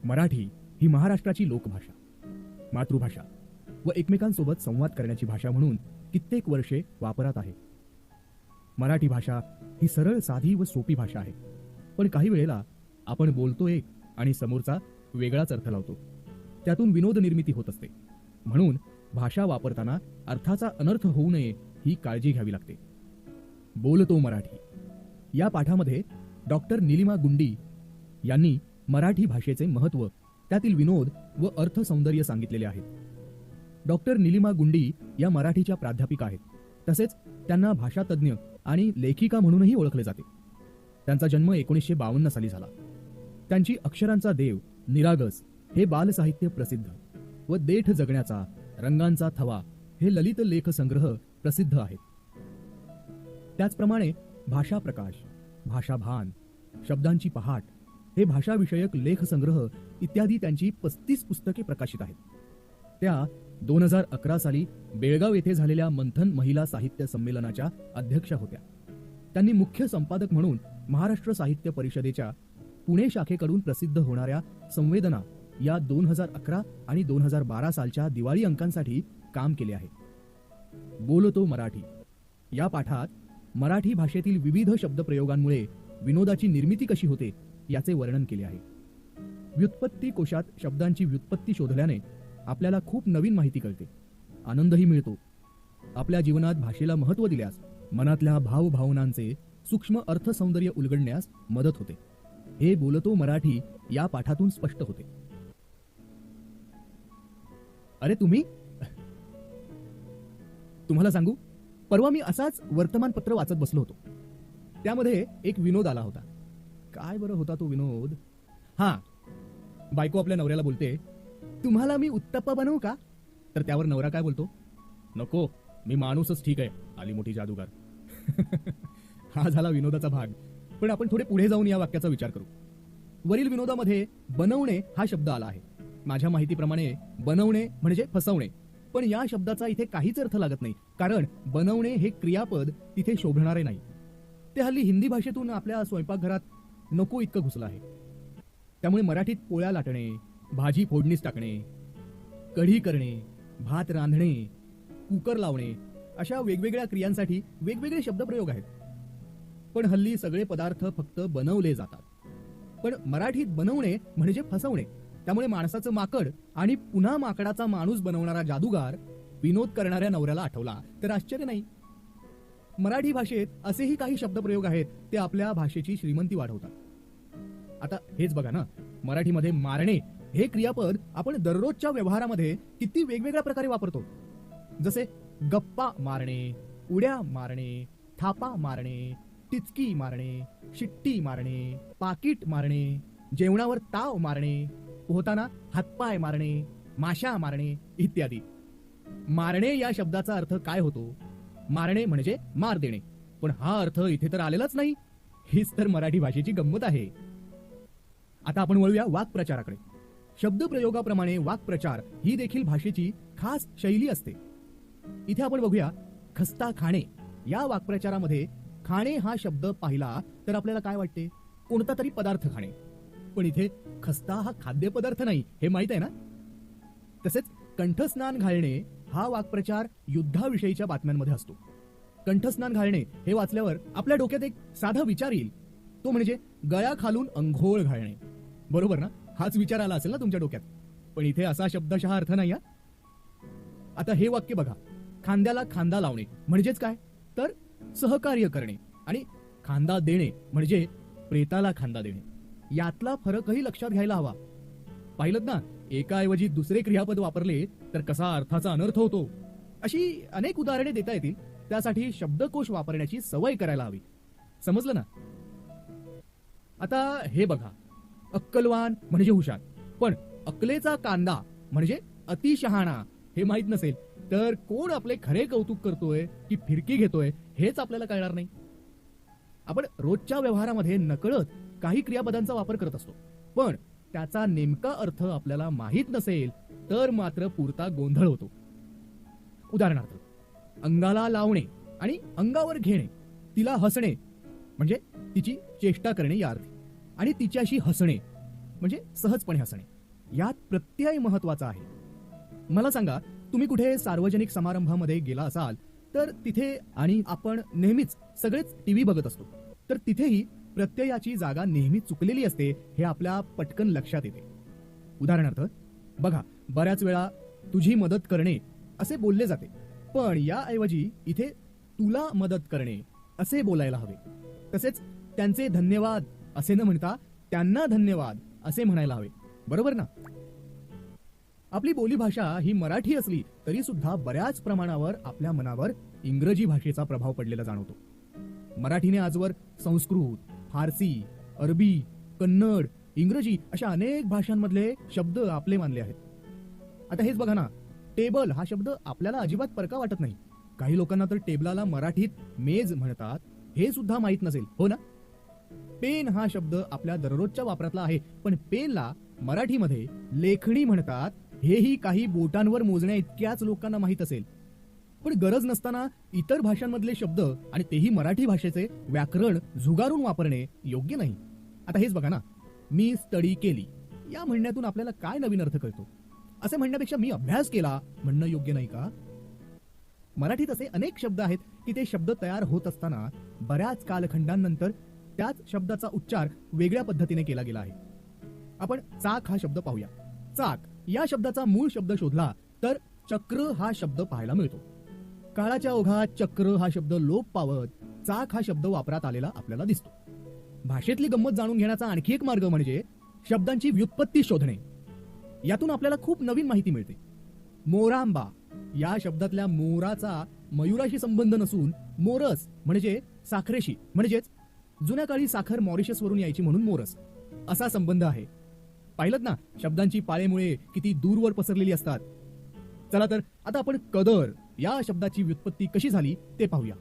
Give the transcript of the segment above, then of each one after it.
मराठी ही महाराष्ट्राची लोकभाषा, मातृभाषा व एकमेकांसोबत संवाद करण्याची भाषा म्हणून कित्येक वर्षे वापरात आहे. मराठी भाषा ही सरळ, साधी व सोपी भाषा आहे. पण काही वेळेला आपण बोलतो एक आणि समोरचा वेगळाच अर्थ लावतो. त्यातून विनोद निर्मिती होत असते. म्हणून भाषा वापरताना अर्थाचा अनर्थ होऊ नये ही काळजी घ्यावी लागते. बोलतो मराठी या पाठामध्ये डॉक्टर निलिमा गुंडी यांनी मराठी भाषेचे महत्त्व, त्यातील विनोद व अर्थसौंदर्य सांगितलेले आहेत. डॉक्टर निलिमा गुंडी या मराठीच्या प्राध्यापिका आहेत. तसेच त्यांना भाषातज्ञ आणि लेखिका म्हणूनही ओळखले जाते. त्यांचा जन्म 1952 साली झाला. त्यांची अक्षरांचा देव, निरागस हे बालसाहित्य प्रसिद्ध व देठ जगण्याचा, रंगांचा थवा हे ललित लेख संग्रह प्रसिद्ध आहेत. त्याचप्रमाणे भाषा प्रकाश, भाषाभान, शब्दांची पहाट हे भाषाविषयक लेख संग्रह इत्यादी त्यांची 35 पुस्तके प्रकाशित आहेत. त्या 2011 साली बेळगाव येथे झालेल्या मंथन महिला साहित्य संमेलनाच्या अध्यक्षा होत्या. त्यांनी मुख्य संपादक म्हणून महाराष्ट्र साहित्य परिषदेच्या पुणे शाखेकडून प्रसिद्ध होणाऱ्या संवेदना या 2011 आणि 2012 सालच्या दिवाळी अंकांसाठी काम केले आहे. बोलतो मराठी या पाठात मराठी भाषेतील विविध शब्दप्रयोगांमुळे विनोदाची निर्मिती कशी होते याचे वर्णन केले आहे. व्युत्पत्ती कोशात शब्दांची व्युत्पत्ती शोधल्याने आपल्याला खूप नवीन माहिती कळते, आनंदही मिळतो. आपल्या जीवनात भाषेला महत्त्व दिल्यास मनातल्या भावभावनांचे सूक्ष्म अर्थसौंदर्य उलगडण्यास मदत होते. हे बोलतो मराठी या पाठातून स्पष्ट होते. अरे तुम्हाला सांगू, परवा मी असाच वर्तमानपत्र वाचत बसलो होतो. त्यामध्ये एक विनोद आला होता. काय बरं होता तो विनोद? बायको आपल्या नवऱ्याला बोलते, तुम्हाला मी उत्तप्पा बनवू का? तर त्यावर नवरा काय बोलतो? नको, मी माणूसच ठीक आहे, आली मोठी जादूगार. हा झाला विनोदाचा भाग. पण आपण थोडे पुढे जाऊन या वाक्याचा विचार करू. वरील विनोदामध्ये बनवणे हा शब्द आला आहे. माझ्या माहितीप्रमाणे बनवणे म्हणजे फसवणे, पण या शब्दाचा इथे काहीच अर्थ लागत नाही. कारण बनवणे हे क्रियापद तिथे शोभणारे नाही. ते हल्ली हिंदी भाषेतून आपल्या स्वयंपाकघरात नको इतकं घुसलं आहे. त्यामुळे मराठीत पोळ्या लाटणे, भाजी फोडणीस टाकणे, कढी करणे, भात रांधणे, कुकर लावणे अशा वेगवेगळ्या क्रियांसाठी वेगवेगळे शब्दप्रयोग आहेत. पण हल्ली सगळे पदार्थ फक्त बनवले जातात. पण मराठीत बनवणे म्हणजे फसवणे. त्यामुळे माणसाचं माकड आणि पुन्हा माकडाचा माणूस बनवणारा जादूगार विनोद करणाऱ्या नवऱ्याला आठवला तर आश्चर्य नाही. मराठी भाषेत असेही काही शब्दप्रयोग आहेत, ते आपल्या भाषेची श्रीमंती वाढवतात. आता हेच बघा ना, मराठीमध्ये मारणे हे क्रियापद आपण दररोजच्या व्यवहारामध्ये किती वेगवेगळ्या प्रकारे वापरतो. जसे गप्पा मारणे, उड्या मारणे, थापा मारणे, टिचकी मारणे, शिट्टी मारणे, पाकिट मारणे, जेवणावर ताव मारणे, पोहताना हातपाय मारणे, माशा मारणे इत्यादी. मारणे या शब्दाचा अर्थ काय होतो? मारणे म्हणजे मार देणे. पण हा अर्थ इथे तर आलेलाच नाही. हीच तर मराठी भाषेची गंमत आहे. आता आपण वळूया वाक्प्रचाराकडे. शब्दप्रयोगाप्रमाणे वाक्प्रचार ही देखील भाषेची खास शैली असते. इथे आपण बघूया खस्ता खाणे या वाक्प्रचारामध्ये खाणे हा शब्द पाहिला तर आपल्याला काय वाटते? कोणता तरी पदार्थ खाणे. पण इथे खस्ता हा खाद्यपदार्थ नाही, हे माहित आहे ना? तसेच कंठस्नान घालणे हा वाक्प्रचार युद्धाविषयीच्या बातम्यांमध्ये असतो. कंठस्नान घालणे हे वाचल्यावर आपल्या डोक्यात एक साधा विचार येईल, तो म्हणजे गळ्या खालून अंघोळ घालणे. बरोबर ना? हाच विचार आला असेल ना तुमच्या डोक्यात. पण इथे असा शब्दशः अर्थ नाही. आता हे वाक्य बघा, खांद्याला खांदा लावणे म्हणजेच काय? तर सहकार्य करणे. आणि खांदा देणे म्हणजे प्रेताला खांदा देणे. यातला फरकही लक्षात घ्यायला हवा. पाहिलं ना, एकाऐवजी दुसरे क्रियापद वापरले तर कसा अर्थाचा अनर्थ होतो. अशी अनेक उदाहरणे देता येतील. त्यासाठी शब्दकोश वापरण्याची सवय करायला हवी. समजलं ना? आता हे बघा, अक्कलवान म्हणजे हुशार, पण अक्कलेचा कांदा म्हणजे अतिशहाणा हे माहित नसेल तर कोण आपले खरे कौतुक करतोय की फिरकी घेतोय हेच आपल्याला कळणार नाही. आपण रोजच्या व्यवहारामध्ये नकळत काही क्रियापदांचा वापर करत असतो, पण त्याचा नेमका अर्थ आपल्याला माहित नसेल तर मात्र पुरता गोंधळ होतो. उदाहरणार्थ, अंगाला लावणे आणि अंगावर घेणे, तिला हसणे म्हणजे तिची चेष्टा करणे या अर्थी, आणि तिच्याशी हसणे म्हणजे सहजपणे हसणे. यात प्रत्यय महत्वाचा आहे. मला सांगा, तुम्ही कुठे सार्वजनिक समारंभामध्ये गेला असाल तर तिथे, आणि आपण नेहमीच सगळेच टीव्ही बघत असतो, तर तिथेही प्रत्ययाची जागा नेहमी चुकलेली असते हे आपल्या पटकन लक्षात येते. उदाहरणार्थ बघा, बऱ्याच वेळा तुझी मदत करणे असे बोलले जाते, पण याऐवजी इथे तुला मदत करणे असे बोलायला हवे. तसेच त्यांचे धन्यवाद असे न म्हणता त्यांना धन्यवाद असे म्हणायला हवे. बरोबर ना? आपली बोलीभाषा ही मराठी असली तरी सुद्धा बऱ्याच प्रमाणावर आपल्या मनावर इंग्रजी भाषेचा प्रभाव पडलेला जाणवतो. मराठीने आजवर संस्कृत, फारसी, अरबी, कन्नड, इंग्रजी अशा अनेक भाषांमधले शब्द आपले मानले आहेत. आता हेच बघा ना, टेबल हा शब्द आपल्याला अजिबात परका वाटत नाही. काही लोकांना तर टेबलाला मराठीत मेज म्हणतात हे सुद्धा माहीत नसेल, हो ना? पेन हा शब्द आपल्या दररोजच्या वापरातला आहे, पण पेनला मराठीमध्ये लेखणी म्हणतात हेही काही बोटांवर मोजण्या इतक्याच लोकांना माहीत असेल. पण गरज नसताना इतर भाषांमधले शब्द आणि तेही मराठी भाषेचे व्याकरण झुगारून वापरणे योग्य नाही. आता हेच बघा ना, मी स्टडी केली या म्हणण्यातून आपल्याला काय नवीन अर्थ कळतो? असे म्हणण्यापेक्षा मी अभ्यास केला म्हणणं योग्य नाही का? मराठीत असे अनेक शब्द आहेत की ते शब्द तयार होत असताना बऱ्याच कालखंडांनंतर त्याच शब्दाचा उच्चार वेगळ्या पद्धतीने केला गेला आहे. आपण चाक हा शब्द पाहूया. चाक या शब्दाचा मूळ शब्द शोधला तर चक्र हा शब्द पाहायला मिळतो. काळाच्या ओघात चक्र हा शब्द लोप पावत चाक हा शब्द वापरात आलेला आपल्याला दिसतो. भाषेतली गंमत जाणून घेण्याचा आणखी एक मार्ग म्हणजे शब्दांची व्युत्पत्ती शोधणे. यातून आपल्याला खूप नवीन माहिती मिळते. मोरांबा या शब्दातल्या मोराचा मयुराशी संबंध नसून मोरस म्हणजे साखरेशी, म्हणजेच जुन्या काळी साखर मॉरिशस वरून यायची म्हणून मोरस असा संबंध आहे. पाहिलं ना, शब्दांची पाळेमुळे किती दूरवर पसरलेली असतात. चला तर आता आपण कदर या शब्दाची व्युत्पत्ती कशी झाली ते पाहूया.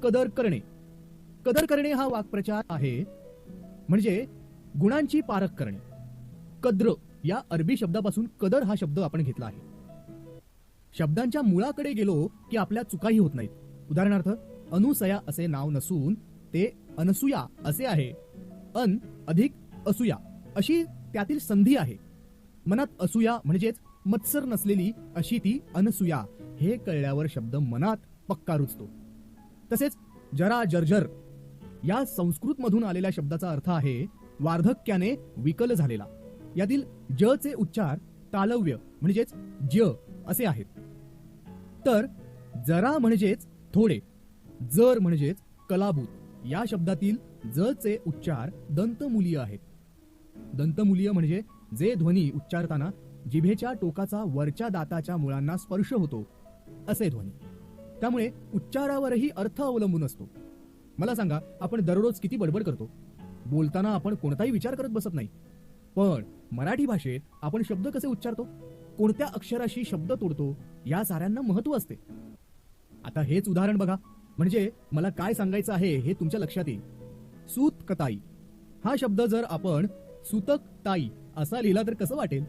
कदर करणे. कदर करणे हा वाक्प्रचार आहे, म्हणजे गुणांची पारख करणे. कद्र या अरबी शब्दापासून कदर हा शब्द आपण घेतला आहे. शब्दांच्या मुळाकडे गेलो की आपल्या चुकाही होत नाहीत. उदाहरणार्थ अनुसया असे नाव नसून ते अनसुया असे आहे. अन अधिक असूया अशी त्यातील संधी आहे. मनात असूया म्हणजेच मत्सर नसलेली अशी ती अनसुया हे कळल्यावर शब्द मनात पक्का रुजतो. तसेच जरा जर्जर या संस्कृत मधून आलेल्या शब्दाचा अर्थ आहे वार्धक्याने विकल झालेला. यातील ज चे उच्चार तालव्य म्हणजेच ज असे आहेत. तर जरा म्हणजेच थोडे, जर म्हणजेच कलाभूत या शब्दातील ज चे उच्चार दंतमुलीय आहेत. दंतमुलीय म्हणजे जे ध्वनी उच्चारताना जिभेच्या टोकाचा वरच्या दाताच्या मुळांना स्पर्श होतो असे ध्वनी. त्यामुळे उच्चारावरही अर्थ अवलंबून असतो. मला सांगा, आपण दररोज किती बडबड करतो. बोलताना आपण कोणताही विचार करत बसत नाही, पण मराठी भाषेत आपण शब्द कसे उच्चारतो, कोणत्या अक्षराशी शब्द तोडतो या साऱ्यांना महत्व असते. आता हेच उदाहरण बघा, म्हणजे मला काय सांगायचं आहे हे तुमच्या लक्षात येईल. सूतकताई हा शब्द जर आपण सूतक ताई असा लिहिला तर कसं वाटेल?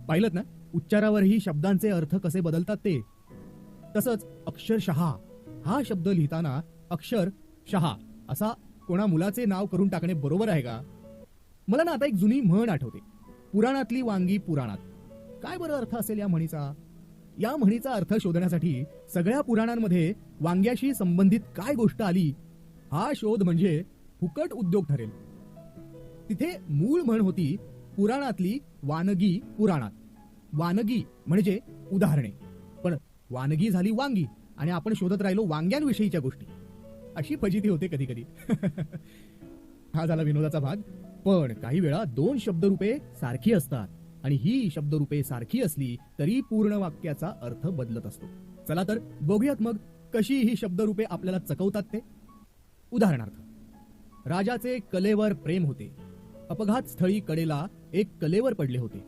पाहिलं ना, उच्चारावरही शब्दांचे अर्थ कसे बदलतात ते. तसंच अक्षरशहा हा शब्द लिहिताना अक्षर शहा असा कोणा मुलाचे नाव करून टाकणे बरोबर आहे का? मला ना आता एक जुनी म्हण आठवते, पुराणातली वांगी पुराणात. काय बरं अर्थ असेल या म्हणीचा? या म्हणीचा अर्थ शोधण्यासाठी सगळ्या पुराणांमध्ये वांग्याशी संबंधित काय गोष्ट आली हा शोध म्हणजे फुकट उद्योग ठरेल. तिथे मूळ म्हण होती पुराणातली वानगी पुराणात. वानगी म्हणजे उदाहरणे, पण वानगी झाली वांगी आणि आपण शोधत राहिलो वांग्यांविषयीच्या गोष्टी. अशी फजिती होते कधी कधी. हा झाला विनोदाचा भाग. पण काही वेळा दोन शब्दरूपे सारखी असतात आणि ही शब्दरूपे सारखी असली तरी पूर्ण वाक्याचा अर्थ बदलत असतो. चला तर बघूयात मग कशी ही शब्दरूपे आपल्याला चकवतात ते. उदाहरणार्थ, राजाचे कलेवर प्रेम होते, अपघात स्थळी कडेला एक कलेवर पडले होते.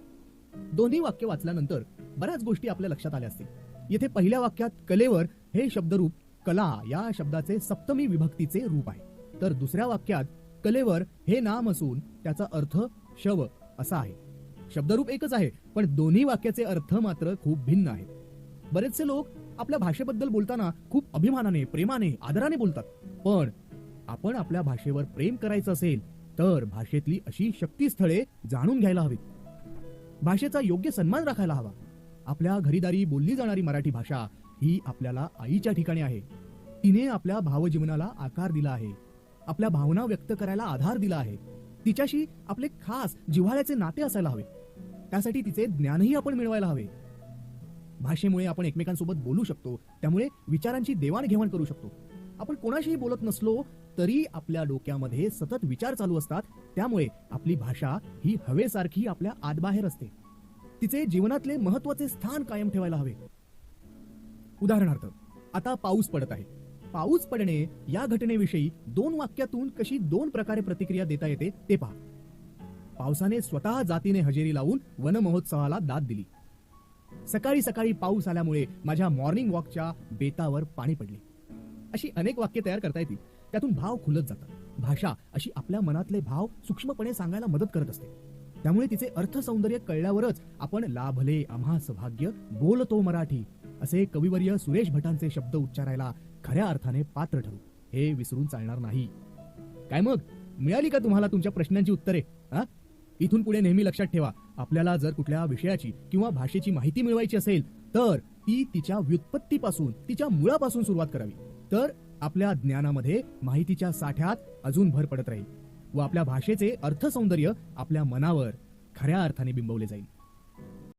दोन्ही वाक्य वाचल्यानंतर बऱ्याच गोष्टी आपल्या लक्षात आल्या असतील. येथे पहिल्या वाक्यात कलेवर हे शब्दरूप कला या शब्दाचे सप्तमी विभक्तीचे रूप आहे, तर दुसऱ्या वाक्यात कलेवर हे नाम असून त्याचा अर्थ शव असा आहे. शब्दरूप एकच आहे, पण दोन्ही वाक्याचे अर्थ मात्र खूप भिन्न आहेत. बरेचसे लोक आपल्या भाषेबद्दल बोलताना खूप अभिमानाने, प्रेमाने, आदराने बोलतात. पण आपण आपल्या भाषेवर प्रेम करायचं असेल तर भाषेतली अशी शक्तीस्थळे जाणून घ्यायला हवीत. भाषेचा योग्य सन्मान राखायला हवा. आपल्या घरीदारी बोलली जाणारी मराठी भाषा ही आपल्याला आईच्या ठिकाणी आहे. तिने आपल्या भावजीवनाला आकार दिला आहे, आपल्या भावना व्यक्त करायला आधार दिला आहे. तिच्याशी आपले खास जिव्हाळ्याचे नाते असायला हवे. त्यासाठी तिचे ज्ञानही आपण मिळवायला हवे. भाषेमुळे आपण एकमेकांसोबत बोलू शकतो, त्यामुळे विचारांची देवाणघेवाण करू शकतो. आपण कोणाशीही बोलत नसलो तरी आपल्या डोक्यामध्ये सतत विचार चालू असतात. त्यामुळे आपली भाषा ही हवेसारखी आपल्या आतबाहेर असते. तिचे जीवनातले महत्वाचे स्थान कायम ठेवायला हवे. उदाहरणार्थ, आता पाऊस पडत आहे. पाऊस पडणे या घटनेविषयी 2 वाक्यातून कशी 2 प्रकारे प्रतिक्रिया देता येते ते पहा. पावसाने स्वतः जातीने हजेरी लावून वन महोत्सवाला दाद दिली. सकाळी सकाळी पाऊस आल्यामुळे माझ्या मॉर्निंग वॉकच्या बेतावर पाणी पडले. अशी अनेक वाक्य तयार करता येतील. त्यातून भाव खुलत जातात. भाषा अशी आपल्या मनातले भाव सूक्ष्मपणे सांगायला मदत करत असते. त्यामुळे तिचे अर्थसौंदर्य कळल्यावरच आपण लाभले आम्हा सौभाग्य बोलतो मराठी असे कविवर्य सुरेश भटांचे शब्द उच्चारायला खऱ्या अर्थाने पात्र ठरू, हे विसरून चालणार नाही. काय मग, मिळाली का तुम्हाला तुमच्या प्रश्नांची उत्तरे? इथून पुढे नेहमी लक्षात ठेवा, आपल्याला जर कुठल्या विषयाची किंवा भाषेची माहिती मिळवायची असेल तर ती तिच्या व्युत्पत्तीपासून, तिच्या मुळापासून सुरुवात करावी. तर आपल्या ज्ञानामध्ये, माहितीच्या साठ्यात अजून भर पडत राहील व आपल्या भाषेचे अर्थसौंदर्य आपल्या मनावर खऱ्या अर्थाने बिंबवले जाईल.